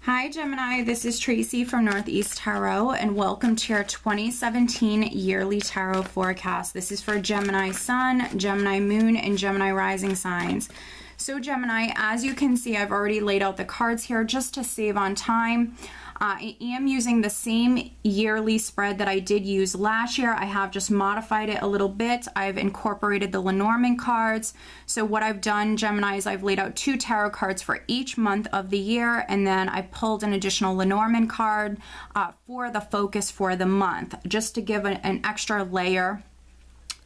Hi Gemini, this is Tracy from Northeast Tarot and welcome to your 2017 yearly tarot forecast. This is for Gemini Sun, Gemini Moon, and Gemini Rising signs. So Gemini, as you can see, I've already laid out the cards here just to save on time. I am using the same yearly spread that I did use last year. I have just modified it a little bit. I've incorporated the Lenormand cards. So what I've done, Gemini, is I've laid out 2 tarot cards for each month of the year, and then I pulled an additional Lenormand card for the focus for the month, just to give an extra layer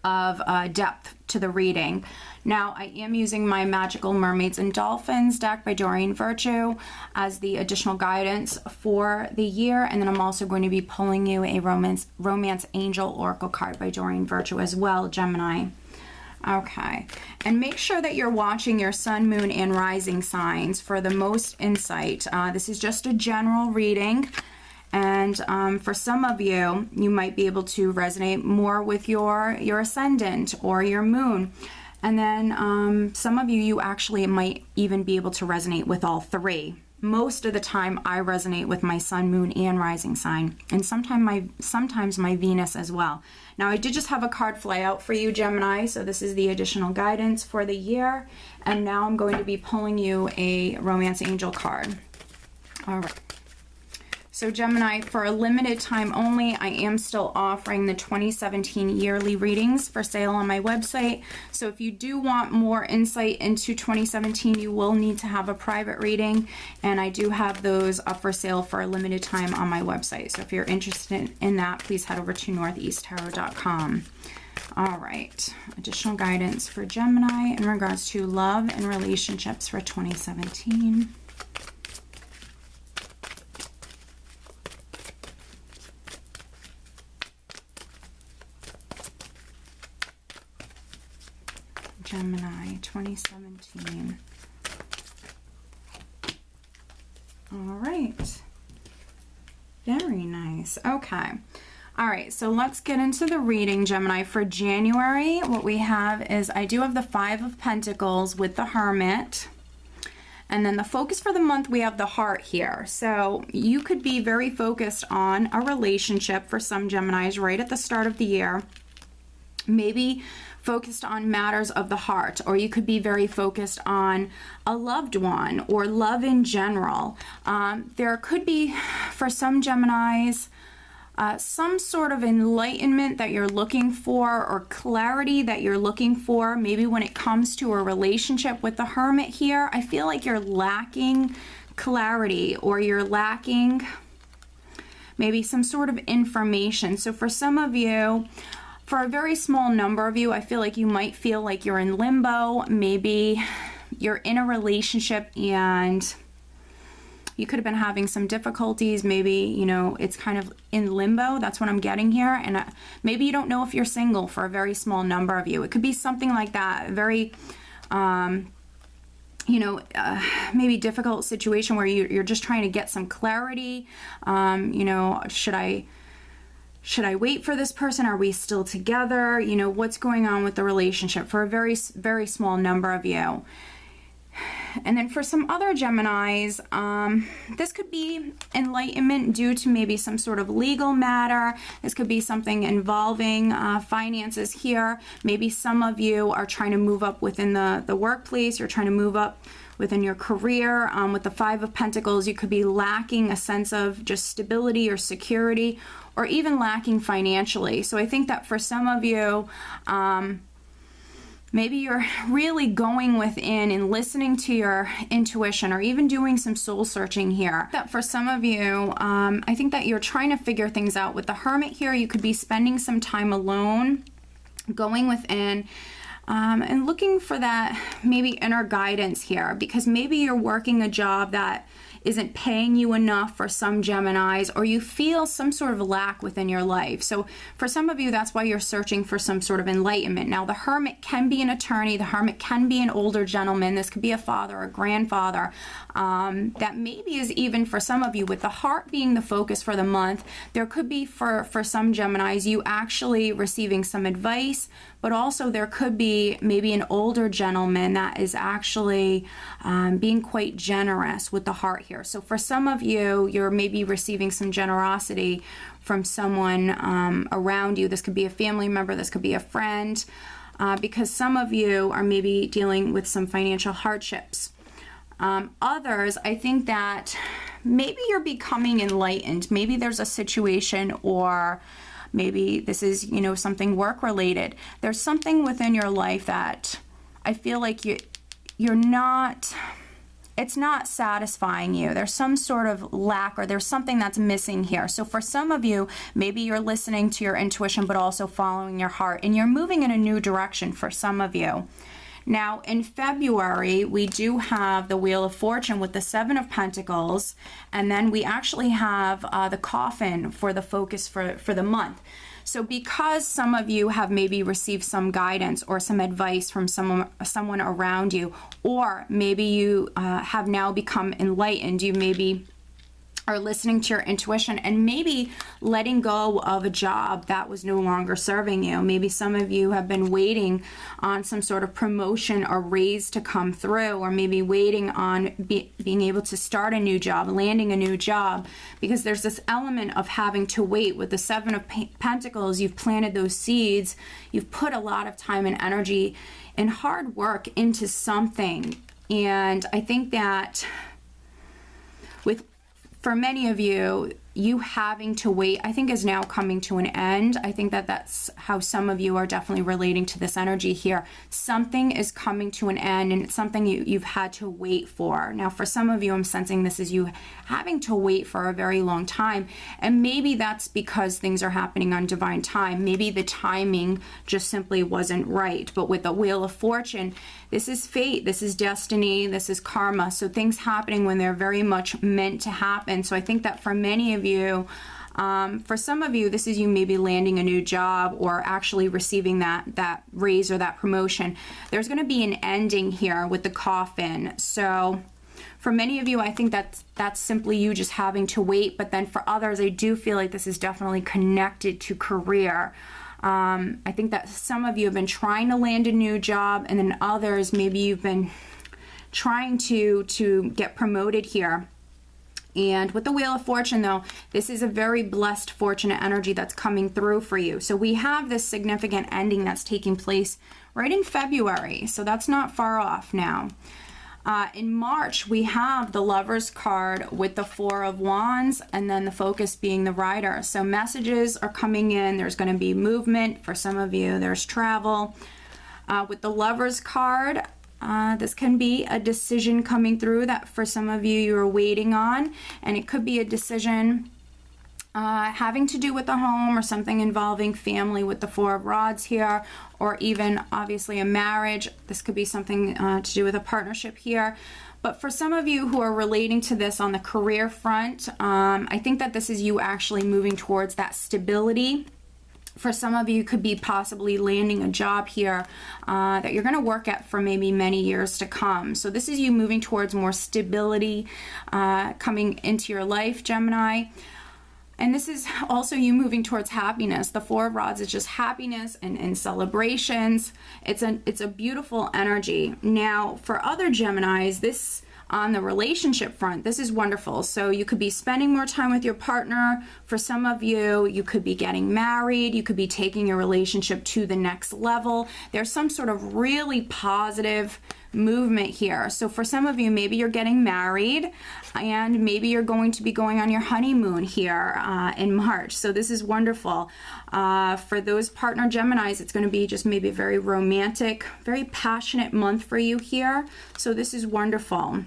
of depth to the reading. Now I am using my Magical Mermaids and Dolphins deck by Doreen Virtue as the additional guidance for the year, and then I'm also going to be pulling you a Romance Angel Oracle card by Doreen Virtue as well, Gemini. Okay, and make sure that you're watching your Sun, Moon, and Rising signs for the most insight. This is just a general reading. And for some of you, you might be able to resonate more with your ascendant or your moon. And then some of you actually might even be able to resonate with all 3. Most of the time, I resonate with my Sun, Moon, and Rising sign, and sometimes my Venus as well. Now, I did just have a card fly out for you, Gemini, so this is the additional guidance for the year. And now I'm going to be pulling you a Romance Angel card. All right. So Gemini, for a limited time only, I am still offering the 2017 yearly readings for sale on my website. So if you do want more insight into 2017, you will need to have a private reading. And I do have those up for sale for a limited time on my website. So if you're interested in that, please head over to northeasttarot.com. All right, additional guidance for Gemini in regards to love and relationships for 2017. Gemini 2017. All right. Very nice. Okay. All right, so let's get into the reading, Gemini. For January, what we have is I do have the 5 of Pentacles with the Hermit. And then the focus for the month, we have the Heart here. So you could be very focused on a relationship for some Geminis right at the start of the year. Maybe focused on matters of the heart, or you could be very focused on a loved one or love in general. There could be, for some Geminis, some sort of enlightenment that you're looking for, or clarity that you're looking for, maybe when it comes to a relationship. With the Hermit here, I feel like you're lacking clarity, or you're lacking maybe some sort of information. So for some of you, for a very small number of you, I feel like you might feel like you're in limbo. Maybe you're in a relationship and you could have been having some difficulties. Maybe, you know, it's kind of in limbo. That's what I'm getting here. And maybe you don't know if you're single for a very small number of you. It could be something like that. Very, you know, maybe difficult situation where you're just trying to get some clarity. You know, should I wait for this person? Are we still together? You know, what's going on with the relationship for a very, very small number of you. And then for some other Geminis, this could be enlightenment due to maybe some sort of legal matter. This could be something involving finances here. Maybe some of you are trying to move up within the workplace. You're trying to move up within your career. With the 5 of Pentacles, you could be lacking a sense of just stability or security, or even lacking financially. So I think that for some of you, maybe you're really going within and listening to your intuition, or even doing some soul searching here. That for some of you, I think that you're trying to figure things out. With the Hermit here, you could be spending some time alone, going within, and looking for that maybe inner guidance here, because maybe you're working a job that isn't paying you enough for some Geminis, or you feel some sort of lack within your life. So for some of you, that's why you're searching for some sort of enlightenment. Now, the Hermit can be an attorney. The Hermit can be an older gentleman. This could be a father, a grandfather. That maybe is even for some of you, with the Heart being the focus for the month, there could be for some Geminis, you actually receiving some advice but also there could be maybe an older gentleman that is actually being quite generous with the heart here. So for some of you, you're maybe receiving some generosity from someone around you. This could be a family member, this could be a friend, because some of you are maybe dealing with some financial hardships. Others, I think that maybe you're becoming enlightened. Maybe there's a situation, or maybe this is, you know, something work related. There's something within your life that I feel like you're not, it's not satisfying you. There's some sort of lack, or there's something that's missing here. So for some of you, maybe you're listening to your intuition, but also following your heart, and you're moving in a new direction for some of you. Now, in February, we do have the Wheel of Fortune with the Seven of Pentacles, and then we actually have the Coffin for the focus for the month. So because some of you have maybe received some guidance or some advice from someone around you, or maybe you have now become enlightened, you maybe are listening to your intuition and maybe letting go of a job that was no longer serving you. Maybe some of you have been waiting on some sort of promotion or raise to come through, or maybe waiting on being able to start a new job, landing a new job, because there's this element of having to wait. With the Seven of Pentacles, you've planted those seeds, you've put a lot of time and energy and hard work into something. And I think that for many of you, you having to wait, I think, is now coming to an end. I think that that's how some of you are definitely relating to this energy here. Something is coming to an end, and it's something you've had to wait for. Now, for some of you, I'm sensing this is you having to wait for a very long time, and maybe that's because things are happening on divine time. Maybe the timing just simply wasn't right. But with the Wheel of Fortune, this is fate, this is destiny, this is karma. So things happening when they're very much meant to happen. So I think that for many of you, for some of you, this is you maybe landing a new job or actually receiving that raise or that promotion. There's going to be an ending here with the Coffin. So for many of you, I think that's simply you just having to wait. But then for others, I do feel like this is definitely connected to career. I think that some of you have been trying to land a new job, and then others, maybe you've been trying to get promoted here. And with the Wheel of Fortune, though, this is a very blessed, fortunate energy that's coming through for you. So we have this significant ending that's taking place right in February. So that's not far off now. In March, we have the Lover's card with the Four of Wands, and then the focus being the Rider. So messages are coming in. There's going to be movement. For some of you, there's travel. With the Lover's card, this can be a decision coming through that for some of you you're waiting on, and it could be a decision having to do with the home or something involving family with the Four of Rods here, or even obviously a marriage. This could be something to do with a partnership here. But for some of you who are relating to this on the career front, I think that this is you actually moving towards that stability. For some of you, could be possibly landing a job here that you're going to work at for maybe many years to come. So this is you moving towards more stability coming into your life, Gemini. And this is also you moving towards happiness. The Four of Rods is just happiness and celebrations. It's a beautiful energy. Now, for other Geminis, this on the relationship front, this is wonderful. So you could be spending more time with your partner. For some of you, you could be getting married. You could be taking your relationship to the next level. There's some sort of really positive movement here. So for some of you, maybe you're getting married, and maybe you're going to be going on your honeymoon here in March. So this is wonderful. For those partner Geminis, it's going to be just maybe a very romantic, very passionate month for you here. So this is wonderful.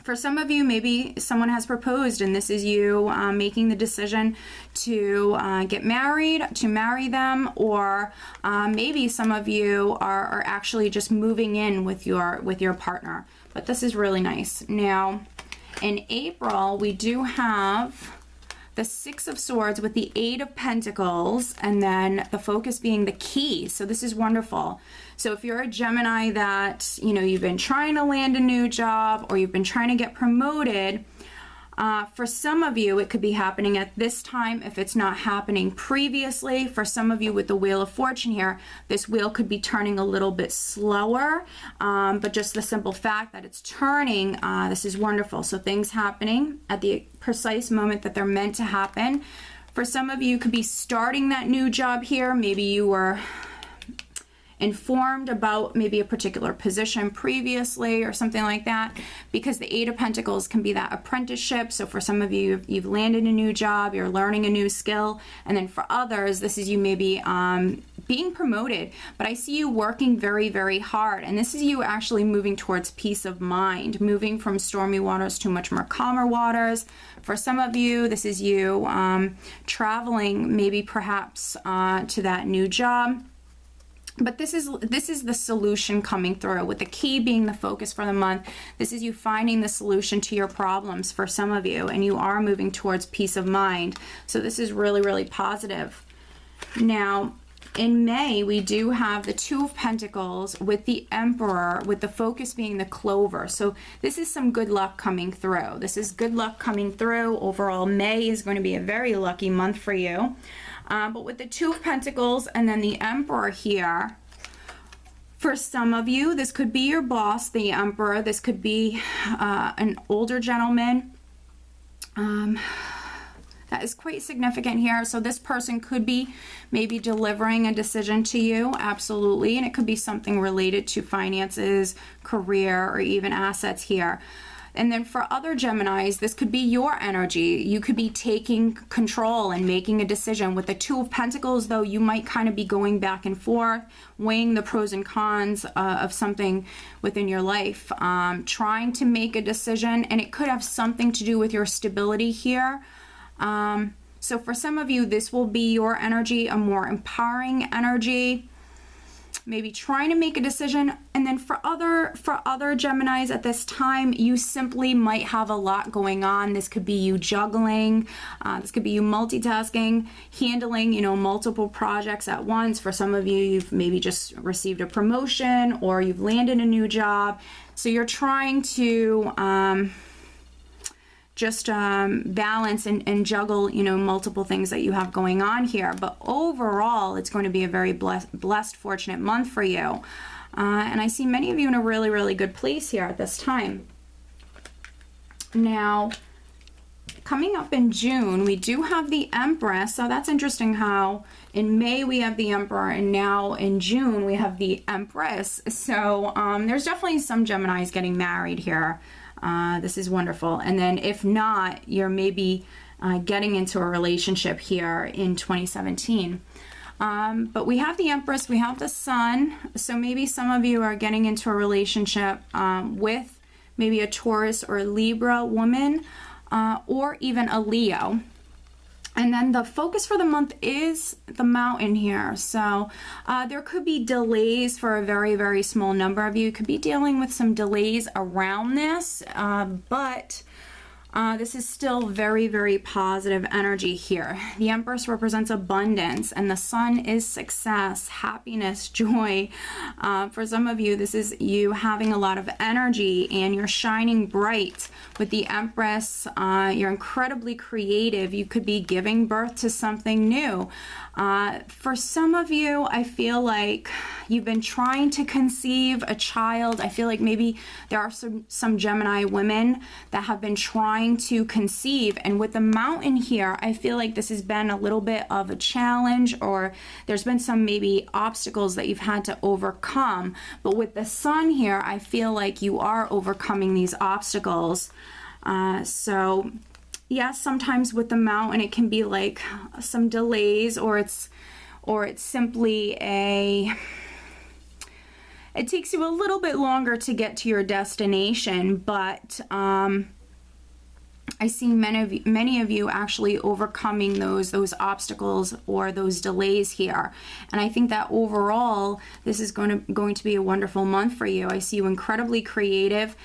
For some of you, maybe someone has proposed, and this is you making the decision to get married, to marry them, or maybe some of you are actually just moving in with your partner. But this is really nice. Now, in April, we do have the Six of Swords with the Eight of Pentacles, and then the focus being the Key. So this is wonderful. So if you're a Gemini that, you know, you've been trying to land a new job, or you've been trying to get promoted, For some of you, it could be happening at this time if it's not happening previously. For some of you with the Wheel of Fortune here, this wheel could be turning a little bit slower, but just the simple fact that it's turning, this is wonderful. So things happening at the precise moment that they're meant to happen. For some of you, you could be starting that new job here. Maybe you were informed about maybe a particular position previously or something like that, because the Eight of Pentacles can be that apprenticeship. So for some of you, you've landed a new job, you're learning a new skill, and then for others, this is you maybe being promoted, but I see you working very, very hard, and this is you actually moving towards peace of mind, moving from stormy waters to much more calmer waters. For some of you, this is you traveling maybe perhaps to that new job. But this is the solution coming through, with the key being the focus for the month. This is you finding the solution to your problems for some of you, and you are moving towards peace of mind. So this is really, really positive. Now, in May, we do have the Two of Pentacles with the Emperor, with the focus being the Clover. So this is some good luck coming through. This is good luck coming through. Overall, May is going to be a very lucky month for you. But with the Two of Pentacles and then the Emperor here, for some of you, this could be your boss, the Emperor. This could be an older gentleman. That is quite significant here. So this person could be maybe delivering a decision to you, absolutely. And it could be something related to finances, career, or even assets here. And then for other Geminis, this could be your energy. You could be taking control and making a decision. With the Two of Pentacles, though, you might kind of be going back and forth, weighing the pros and cons of something within your life, trying to make a decision, and it could have something to do with your stability here. So for some of you, this will be your energy, a more empowering energy, maybe trying to make a decision. And then for other Geminis at this time, you simply might have a lot going on. This could be you juggling, this could be you multitasking, handling, you know, multiple projects at once. For some of you, you've maybe just received a promotion or you've landed a new job. So you're trying to just balance and juggle, you know, multiple things that you have going on here. But overall, it's going to be a very blessed, fortunate month for you. And I see many of you in a really, really good place here at this time. Now, coming up in June, we do have the Empress. So that's interesting how in May we have the Emperor, and now in June we have the Empress. So there's definitely some Geminis getting married here. This is wonderful. And then if not, you're maybe getting into a relationship here in 2017. But we have the Empress, we have the Sun. So maybe some of you are getting into a relationship with maybe a Taurus or a Libra woman, or even a Leo. And then the focus for the month is the Mountain here. So there could be delays for a very, very small number of you. You could be dealing with some delays around this, but this is still very, very positive energy here. The Empress represents abundance, and the Sun is success, happiness, joy. For some of you, this is you having a lot of energy and you're shining bright. With the Empress, you're incredibly creative. You could be giving birth to something new. For some of you, I feel like you've been trying to conceive a child. I feel like maybe there are some Gemini women that have been trying to conceive, and with the Mountain here, I feel like this has been a little bit of a challenge, or there's been some maybe obstacles that you've had to overcome. But with the Sun here, I feel like you are overcoming these obstacles. So yes, sometimes with the Mountain it can be like some delays, or it's simply it takes you a little bit longer to get to your destination. But I see many of you actually overcoming those obstacles or those delays here. And I think that overall this is going to be a wonderful month for you. I see you incredibly creative.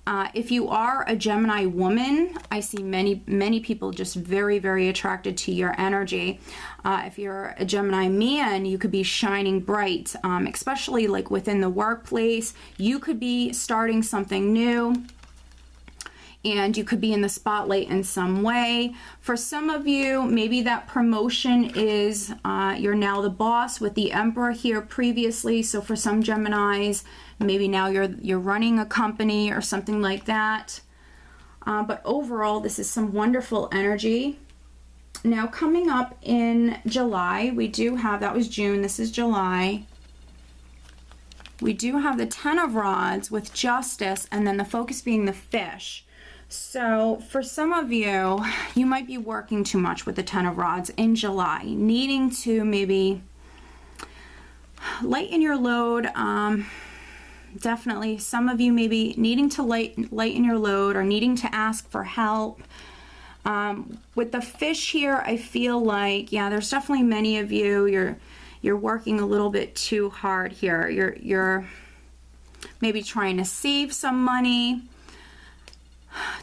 If you are a Gemini woman, I see many people just very, very attracted to your energy. If you're a Gemini man, you could be shining bright, especially like within the workplace. You could be starting something new. and you could be in the spotlight in some way. For some of you, maybe that promotion is you're now the boss with the Emperor here previously. So for some Geminis, maybe now you're running a company or something like that. But overall, this is some wonderful energy. Now coming up in July, we do have, that was June, this is July. We do have the Ten of Rods with Justice, and then the focus being the Fish. So for some of you, you might be working too much with the Ten of Rods in July, needing to maybe lighten your load. Definitely some of you maybe needing to lighten your load or needing to ask for help. With the Fish here, I feel like, yeah, there's definitely many of you, you're working a little bit too hard here. You're maybe trying to save some money,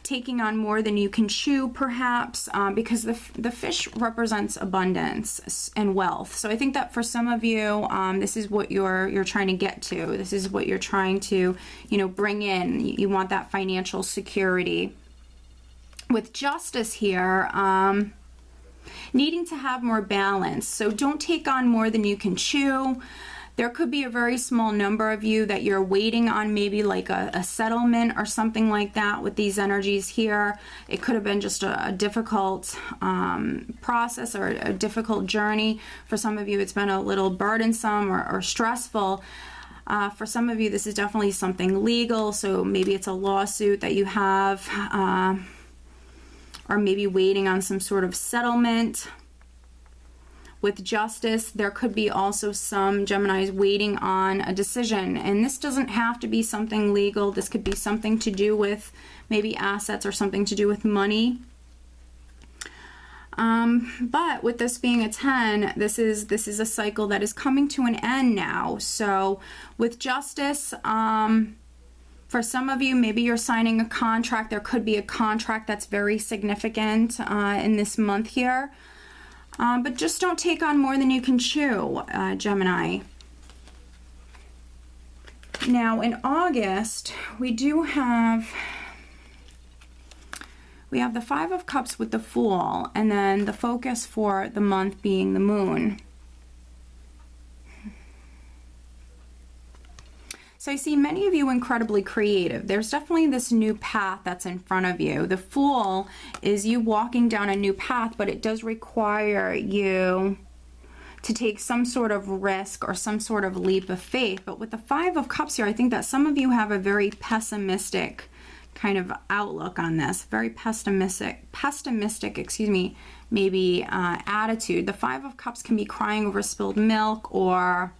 taking on more than you can chew perhaps, because the Fish represents abundance and wealth. So I think that for some of you, this is what you're trying to get to. This is what you're trying to, bring in. You want that financial security. With Justice here, needing to have more balance. So don't take on more than you can chew. There could be a very small number of you that you're waiting on, maybe like a settlement or something like that with these energies here. It could have been just a difficult process or a difficult journey. For some of you, it's been a little burdensome or stressful. For some of you, this is definitely something legal. So maybe it's a lawsuit that you have, or maybe waiting on some sort of settlement. With Justice, there could be also some Geminis waiting on a decision. And this doesn't have to be something legal. This could be something to do with maybe assets or something to do with money. But with this being a 10, this is a cycle that is coming to an end now. So with Justice, for some of you, maybe you're signing a contract. There could be a contract that's very significant in this month here. But just don't take on more than you can chew, Gemini. Now in August, we have the Five of Cups with the Fool, and then the focus for the month being the Moon. So I see many of you incredibly creative. There's definitely this new path that's in front of you. The Fool is you walking down a new path, but it does require you to take some sort of risk or some sort of leap of faith. But with the Five of Cups here, I think that some of you have a very pessimistic kind of outlook on this, very pessimistic, maybe attitude. The Five of Cups can be crying over spilled milk, or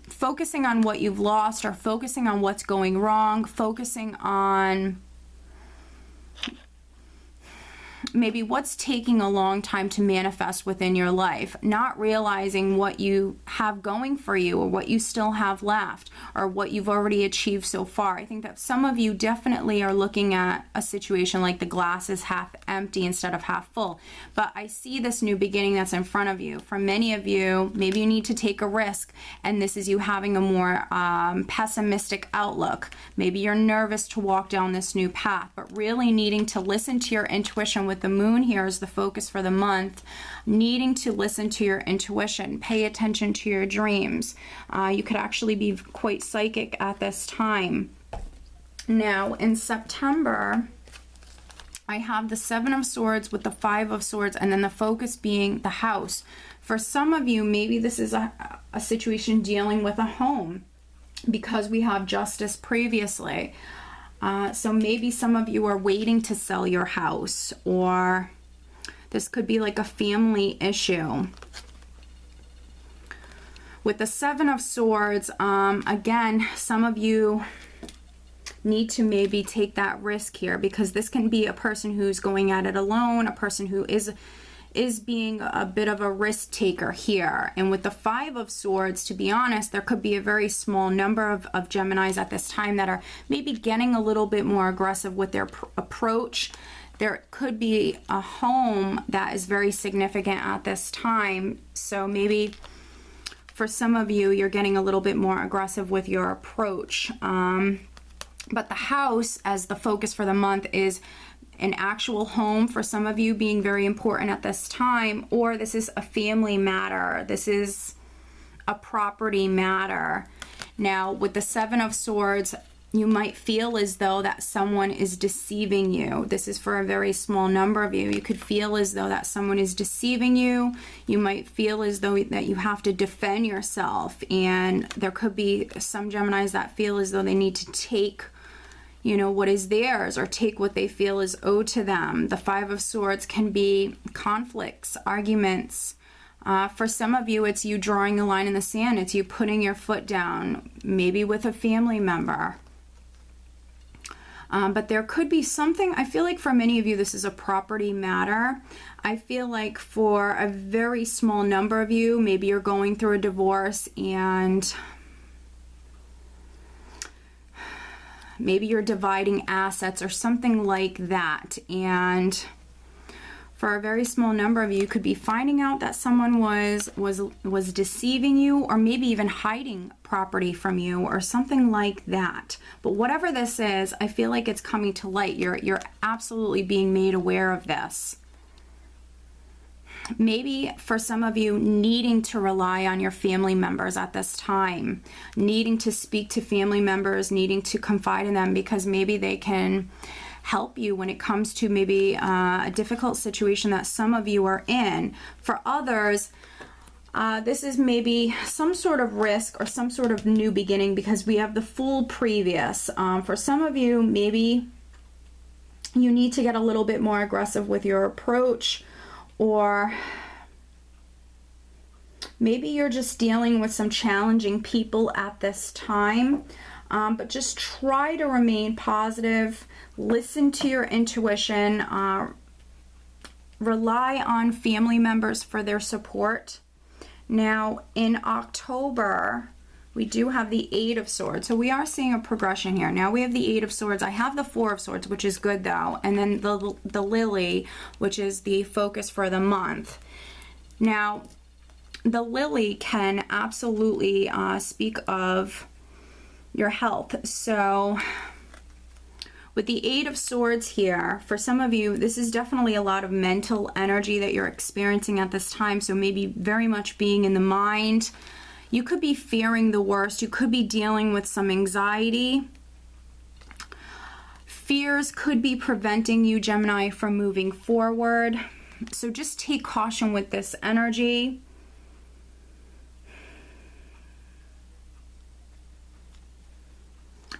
focusing on what you've lost, or focusing on what's going wrong, focusing on maybe what's taking a long time to manifest within your life, not realizing what you have going for you or what you still have left or what you've already achieved so far. I think that some of you definitely are looking at a situation like the glass is half empty instead of half full. But I see this new beginning that's in front of you. For many of you, maybe you need to take a risk, and this is you having a more pessimistic outlook. Maybe you're nervous to walk down this new path, but really needing to listen to your intuition. With the Moon here is the focus for the month, needing to listen to your intuition, pay attention to your dreams. You could actually be quite psychic at this time. Now in September, I have the Seven of Swords with the Five of Swords, and then the focus being the house. For some of you, maybe this is a situation dealing with a home, because we have Justice previously. So maybe some of you are waiting to sell your house, or this could be like a family issue. With the Seven of Swords, again, some of you need to maybe take that risk here, because this can be a person who's going at it alone, a person who is being a bit of a risk taker here. And with the Five of Swords, to be honest, there could be a very small number of Geminis at this time that are maybe getting a little bit more aggressive with their approach. There could be a home that is very significant at this time. So maybe for some of you, you're getting a little bit more aggressive with your approach. But the house as the focus for the month is an actual home for some of you being very important at this time, or this is a family matter. This is a property matter. Now, with the Seven of Swords, you might feel as though that someone is deceiving you. This is for a very small number of you. You could feel as though that someone is deceiving you. You might feel as though that you have to defend yourself. And there could be some Geminis that feel as though they need to take, you know, what is theirs, or take what they feel is owed to them. The Five of Swords can be conflicts, arguments. For some of you, it's you drawing a line in the sand. It's you putting your foot down, maybe with a family member. But there could be something, I feel like for many of you, this is a property matter. I feel like for a very small number of you, maybe you're going through a divorce and maybe you're dividing assets or something like that. And for a very small number of you, you could be finding out that someone was deceiving you, or maybe even hiding property from you or something like that. But whatever this is, I feel like it's coming to light. You're absolutely being made aware of this. Maybe for some of you, needing to rely on your family members at this time, needing to speak to family members, needing to confide in them because maybe they can help you when it comes to maybe a difficult situation that some of you are in. For others, this is maybe some sort of risk or some sort of new beginning because we have the Fool previous. For some of you, maybe you need to get a little bit more aggressive with your approach, or maybe you're just dealing with some challenging people at this time. But just try to remain positive, listen to your intuition, rely on family members for their support. Now, in October, we do have the Eight of Swords. So we are seeing a progression here. Now we have the Eight of Swords. I have the Four of Swords, which is good though. And then the Lily, which is the focus for the month. Now, the Lily can absolutely speak of your health. So with the Eight of Swords here, for some of you, this is definitely a lot of mental energy that you're experiencing at this time. So maybe very much being in the mind. You could be fearing the worst. You could be dealing with some anxiety. Fears could be preventing you, Gemini, from moving forward. So just take caution with this energy.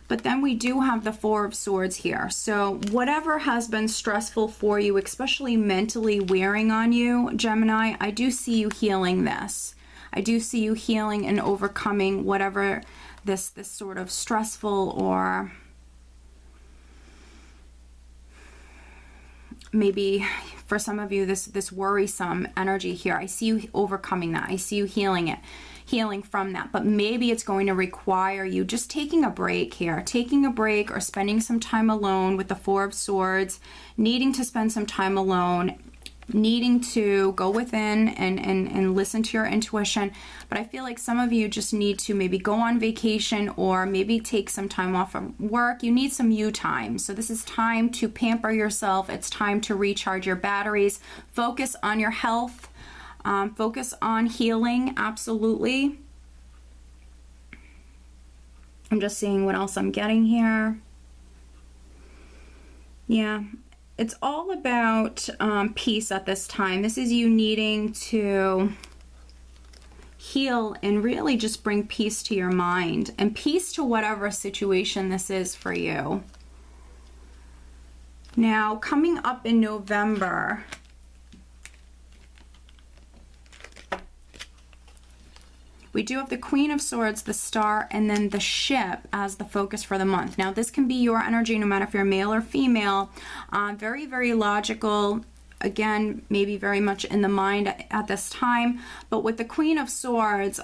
But then we do have the Four of Swords here. So whatever has been stressful for you, especially mentally wearing on you, Gemini, I do see you healing this. I do see you healing and overcoming whatever this sort of stressful, or maybe for some of you, this worrisome energy here. I see you overcoming that. I see you healing it. Healing from that. But maybe it's going to require you just taking a break here, taking a break or spending some time alone with the Four of Swords, needing to spend some time alone, needing to go within and listen to your intuition. But I feel like some of you just need to maybe go on vacation or maybe take some time off from work. You need some you time. So this is time to pamper yourself. It's time to recharge your batteries. Focus on your health. Focus on healing, absolutely. I'm just seeing what else I'm getting here. Yeah, it's all about peace at this time. This is you needing to heal and really just bring peace to your mind and peace to whatever situation this is for you. Now, coming up in November, we do have the Queen of Swords, the Star, and then the Ship as the focus for the month. Now, this can be your energy no matter if you're male or female. Very, very logical. Again, maybe very much in the mind at this time. But with the Queen of Swords,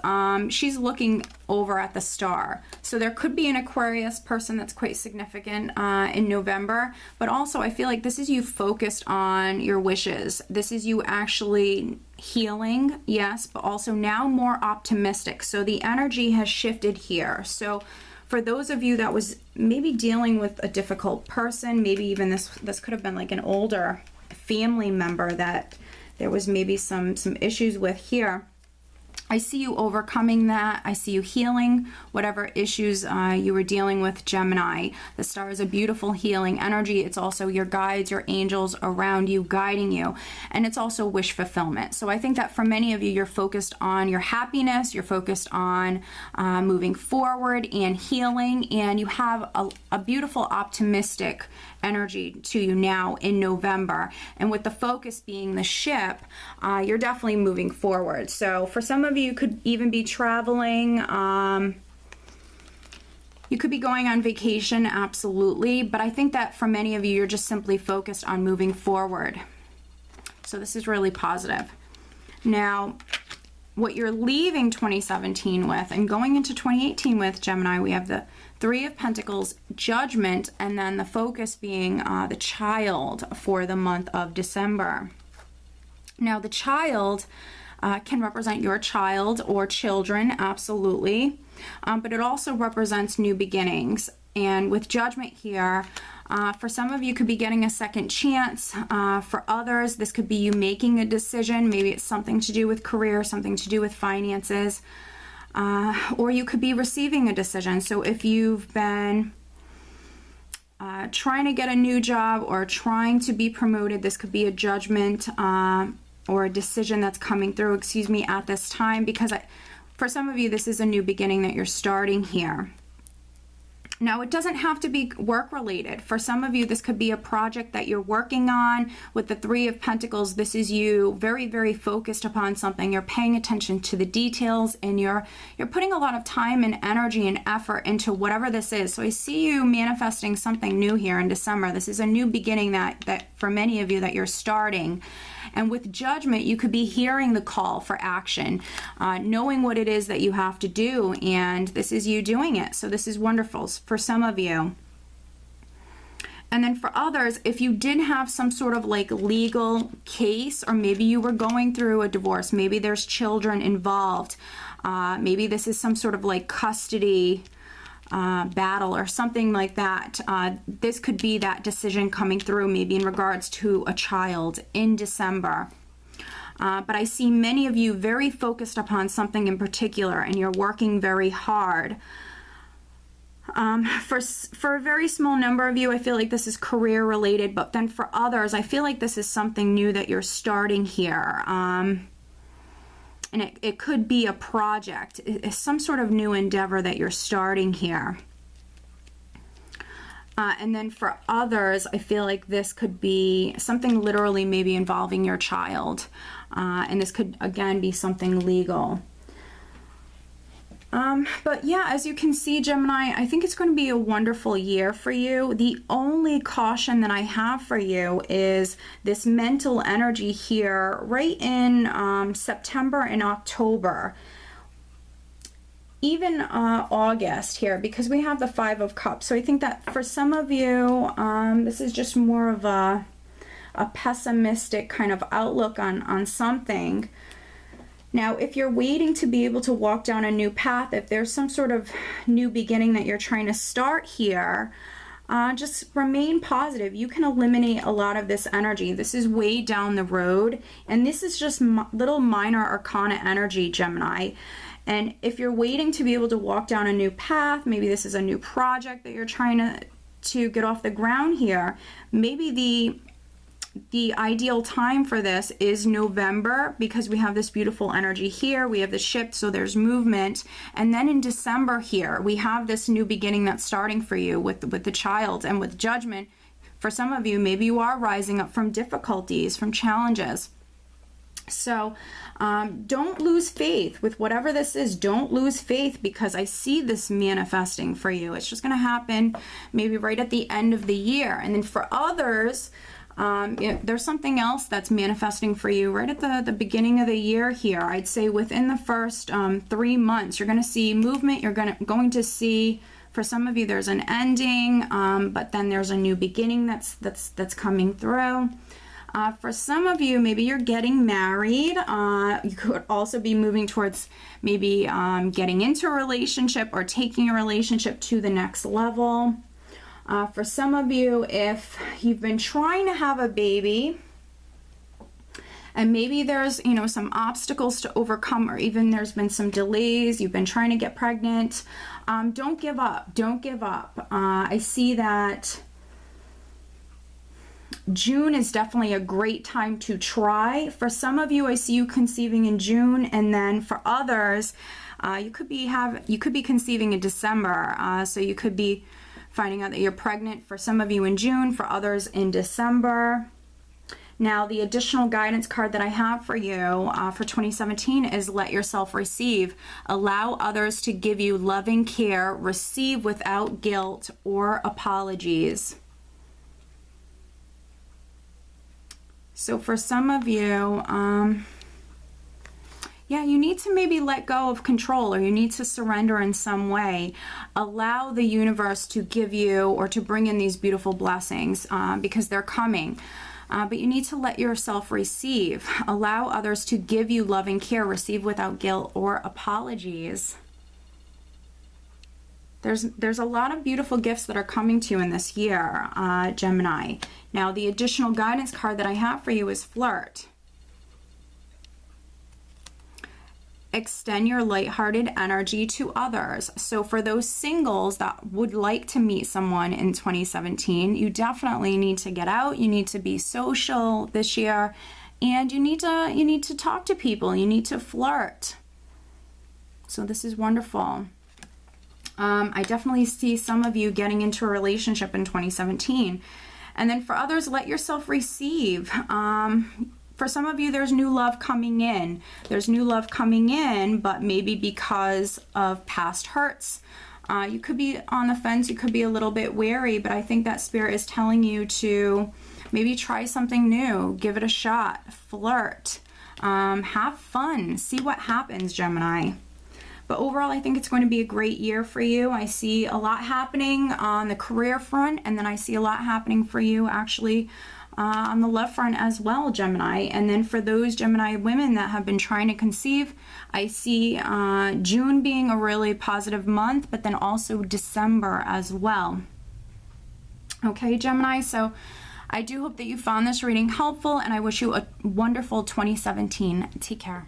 she's looking over at the Star. So there could be an Aquarius person that's quite significant in November. But also, I feel like this is you focused on your wishes. This is you actually healing, yes, but also now more optimistic. So the energy has shifted here. So For those of you that was maybe dealing with a difficult person, maybe even this could have been like an older family member that there was maybe some issues with here. I see you overcoming that. I see you healing whatever issues you were dealing with, Gemini. The star is a beautiful healing energy. It's also your guides, your angels around you, guiding you. And it's also wish fulfillment. So I think that for many of you, you're focused on your happiness. You're focused on moving forward and healing. And you have a beautiful, optimistic energy to you now in November. And with the focus being the ship, you're definitely moving forward. So for some of you could even be traveling. You could be going on vacation, absolutely. But I think that for many of you, you're just simply focused on moving forward. So this is really positive. Now, what you're leaving 2017 with and going into 2018 with, Gemini, we have the Three of Pentacles, Judgment, and then the focus being the child for the month of December. Now, the child can represent your child or children, absolutely, but it also represents new beginnings. And with Judgment here, for some of you could be getting a second chance. For others, this could be you making a decision. Maybe it's something to do with career, something to do with finances, or you could be receiving a decision. So if you've been trying to get a new job or trying to be promoted, this could be a judgment or a decision that's coming through, excuse me, at this time, because for some of you, this is a new beginning that you're starting here. Now, it doesn't have to be work-related. For some of you, this could be a project that you're working on. With the Three of Pentacles, this is you very, very focused upon something. You're paying attention to the details, and you're putting a lot of time and energy and effort into whatever this is. So I see you manifesting something new here in December. This is a new beginning that for many of you that you're starting. And with Judgment, you could be hearing the call for action, knowing what it is that you have to do, and this is you doing it. So this is wonderful for some of you. And then for others, if you did have some sort of like legal case, or maybe you were going through a divorce, maybe there's children involved, maybe this is some sort of like custody battle or something like that. This could be that decision coming through, maybe in regards to a child in December. But I see many of you very focused upon something in particular, and you're working very hard. For a very small number of you, I feel like this is career related, but then for others, I feel like this is something new that you're starting here. And it could be a project. It's some sort of new endeavor that you're starting here. And then for others, I feel like this could be something literally maybe involving your child. And this could, again, be something legal. But yeah, as you can see, Gemini, I think it's going to be a wonderful year for you. The only caution that I have for you is this mental energy here right in September and October. Even August here, because we have the Five of Cups. So I think that for some of you, this is just more of a pessimistic kind of outlook on something. Now, if you're waiting to be able to walk down a new path, if there's some sort of new beginning that you're trying to start here, just remain positive. You can eliminate a lot of this energy. This is way down the road, and this is just little minor arcana energy, Gemini. And if you're waiting to be able to walk down a new path, maybe this is a new project that you're trying to get off the ground here, maybe the ideal time for this is November, because we have this beautiful energy here. We have the ship, so there's movement. And then in December here, we have this new beginning that's starting for you with the child. And with Judgment, for some of you, maybe you are rising up from difficulties, from challenges. So don't lose faith with whatever this is. Don't lose faith, because I see this manifesting for you. It's just going to happen maybe right at the end of the year. And then for others, there's something else that's manifesting for you right at the beginning of the year here. I'd say within the first 3 months, you're going to see movement. You're going to see, for some of you, there's an ending, but then there's a new beginning that's coming through. For some of you, maybe you're getting married. You could also be moving towards maybe getting into a relationship or taking a relationship to the next level. For some of you, if you've been trying to have a baby, and maybe there's, you know, some obstacles to overcome, or even there's been some delays, you've been trying to get pregnant, don't give up. Don't give up. I see that June is definitely a great time to try. For some of you, I see you conceiving in June, and then for others, you could be conceiving in December. So you could be finding out that you're pregnant, for some of you in June, for others in December. Now, the additional guidance card that I have for you for 2017 is let yourself receive. Allow others to give you loving care. Receive without guilt or apologies. So for some of you, yeah, you need to maybe let go of control, or you need to surrender in some way. Allow the universe to give you or to bring in these beautiful blessings because they're coming. But you need to let yourself receive. Allow others to give you loving care. Receive without guilt or apologies. There's a lot of beautiful gifts that are coming to you in this year, Gemini. Now, the additional guidance card that I have for you is flirt. Extend your lighthearted energy to others. So for those singles that would like to meet someone in 2017, you definitely need to get out. You need to be social this year, and you need to talk to people. You need to flirt. So this is wonderful. I definitely see some of you getting into a relationship in 2017. And then for others, let yourself receive. For some of you, there's new love coming in. There's new love coming in, but maybe because of past hurts. You could be on the fence. You could be a little bit wary, but I think that Spirit is telling you to maybe try something new. Give it a shot. Flirt. Have fun. See what happens, Gemini. But overall, I think it's going to be a great year for you. I see a lot happening on the career front, and then I see a lot happening for you actually on the love front as well, Gemini. And then for those Gemini women that have been trying to conceive, I see June being a really positive month, but then also December as well. Okay, Gemini, so I do hope that you found this reading helpful, and I wish you a wonderful 2017. Take care.